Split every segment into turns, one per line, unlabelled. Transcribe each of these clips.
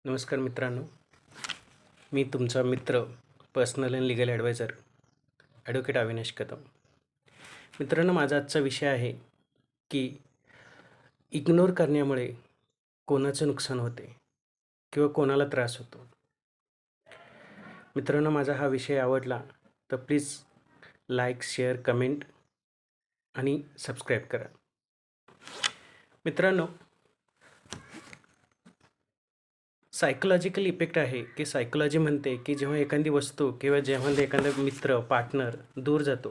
नमस्कार मित्रांनो, मी तुमचा मित्र personal and legal adviser advocate Avinash Kadam. मित्रांनो, माझा आजचा विषय आहे की इग्नोर करण्यामुळे कोणाचं नुकसान होते किंवा कोणाला त्रास होतो. मित्रांनो, माझा हा विषय आवडला तर प्लीज लाईक, शेअर, कमेंट आणि सबस्क्राईब करा. मित्रांनो, सायकोलॉजिकल इफेक्ट आहे की सायकोलॉजी म्हणते की जेव्हा एखादी वस्तू किंवा जेव्हा एखादा मित्र, पार्टनर दूर जातो,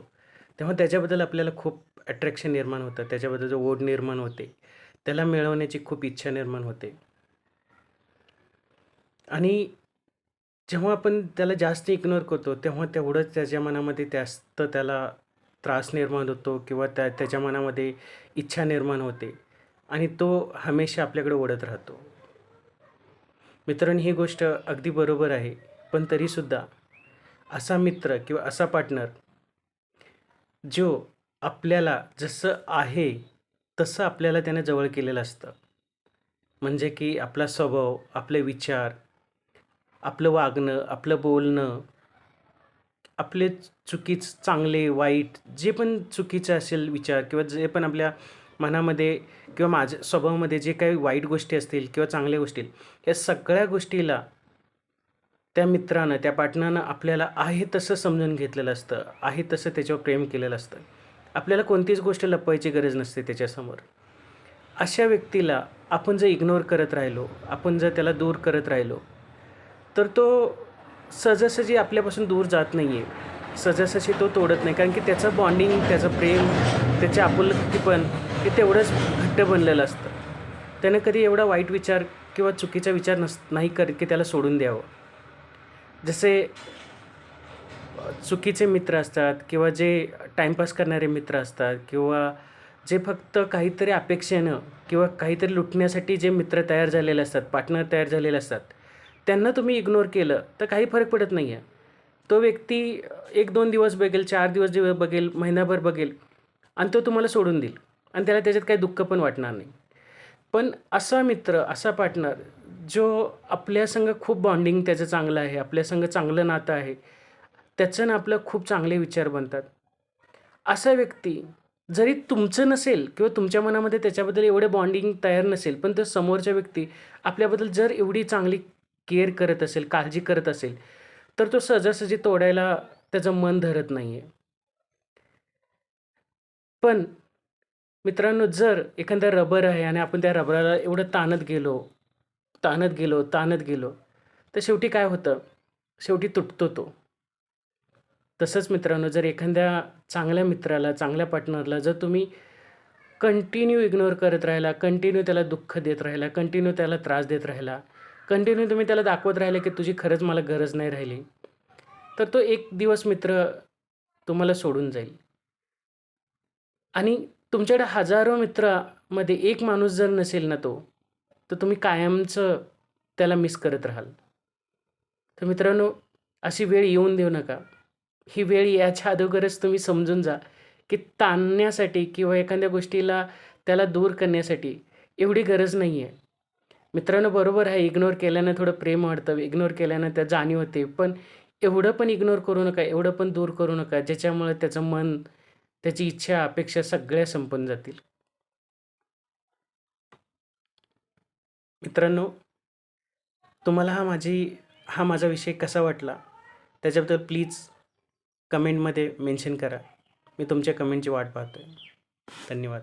तेव्हा त्याच्याबद्दल आपल्याला खूप अट्रॅक्शन निर्माण होतं, त्याच्याबद्दल जो ओढ निर्माण होते, त्याला मिळवण्याची खूप इच्छा निर्माण होते. आणि जेव्हा आपण त्याला जास्त इग्नोर करतो, तेव्हा तेवढंच त्याच्या मनामध्ये जास्त त्याला त्रास निर्माण होतो किंवा त्याच्या मनामध्ये इच्छा निर्माण होते आणि तो हमेशा आपल्याकडे ओढत राहतो. मित्रांनो, ही गोष्ट अगदी बरोबर आहे, पण तरीसुद्धा असा मित्र किंवा असा पार्टनर जो आपल्याला जसं आहे तसं आपल्याला त्याने जवळ केलेलं असतं. म्हणजे की आपला स्वभाव, आपले विचार, आपलं वागणं, आपलं बोलणं, आपले चांगले, वाईट जे पण चुकीचं असेल विचार किंवा जे पण आपल्या मनामध्ये किंवा माझ्या स्वभावामध्ये जे काही वाईट गोष्टी असतील किंवा चांगल्या गोष्टी, या सगळ्या गोष्टीला त्या मित्रानं, त्या पार्टनरनं आपल्याला आहे तसं समजून घेतलेलं असतं, आहे तसं त्याच्यावर प्रेम केलेलं असतं. आपल्याला कोणतीच गोष्ट लपवायची गरज नसते त्याच्यासमोर. अशा व्यक्तीला आपण जर इग्नोर करत राहिलो, आपण जर त्याला दूर करत राहिलो, तर तो सहजासहजी आपल्यापासून दूर जात नाही आहे. सहजासहजी तो तोडत नाही, कारण की त्याचं बॉन्डिंग, त्याचं प्रेम, त्याचे आपुलकीपण हे तेवढंच घट्ट बनलेलं असतं. त्यानं कधी एवढा वाईट विचार किंवा चुकीचा विचार नाही करत की त्याला सोडून द्यावं. जसे चुकीचे मित्र असतात किंवा जे टाईमपास करणारे मित्र असतात किंवा जे फक्त काहीतरी अपेक्षेनं किंवा काहीतरी लुटण्यासाठी जे मित्र तयार झालेले असतात, पार्टनर तयार झालेले असतात, त्यांना तुम्ही इग्नोर केलं तर काही फरक पडत नाही आहे. तो व्यक्ती 1-2 दिवस बघेल, 4 दिवस बघेल, महिनाभर बघेल आणि तो तुम्हाला सोडून देईल आणि त्याला त्याच्यात काही दुःख पण वाटणार नाही. पण असा मित्र, असा पार्टनर जो आपल्यासंग खूप बॉन्डिंग त्याचं चांगलं आहे, आपल्यासंग चांगलं नातं आहे, त्याचं आपलं खूप चांगले विचार बनतात. असा व्यक्ती जरी तुमचं नसेल किंवा तुमच्या मनामध्ये त्याच्याबद्दल एवढं बॉन्डिंग तयार नसेल, पण तो समोरच्या व्यक्ती आपल्याबद्दल जर एवढी चांगली केअर करत असेल, काळजी करत असेल, तर तो सहजासहजी तोडायला त्याचं मन धरत नाही आहे. पण मित्रांनो, जर एखादा रबर आहे आणि आपण त्या रबराला एवढं ताणत गेलो, तर शेवटी काय होतं? शेवटी तुटतो तो. तसंच मित्रांनो, जर एखाद्या चांगल्या मित्राला, चांगल्या पार्टनरला जर तुम्ही कंटिन्यू इग्नोर करत राहिला, कंटिन्यू त्याला दुःख देत राहिला, कंटिन्यू त्याला त्रास देत राहिला, कंटिन्यू तुम्ही त्याला दाखवत राहिले की तुझी खरंच मला गरज नाही राहिली, तर तो एक दिवस मित्र तुम्हाला सोडून जाईल. आणि तुमच्याकडे हजारो मित्रामध्ये एक माणूस जर नसेल ना तो, तर तुम्ही कायमचं त्याला मिस करत राहाल. तर मित्रांनो, अशी वेळ येऊन देऊ नका. ही वेळ याच्या अगोदरच तुम्ही समजून जा, की ताणण्यासाठी किंवा एखाद्या गोष्टीला त्याला दूर करण्यासाठी एवढी गरज नाही आहे. मित्रांनो, बरोबर आहे, इग्नोर केल्यानं थोडं प्रेम वाढतं, इग्नोर केल्यानं त्या जाणीव होते. पण एवढं पण इग्नोर करू नका, एवढं पण दूर करू नका, ज्याच्यामुळे त्याचं मन, त्याची इच्छा, अपेक्षा सगळ्या संपून जातील. मित्रांनो, तुम्हाला हा माझा विषय कसा वाटला, त्याच्याबद्दल प्लीज कमेंटमध्ये मेन्शन करा. मी तुमच्या कमेंटची वाट पाहतो आहे. धन्यवाद.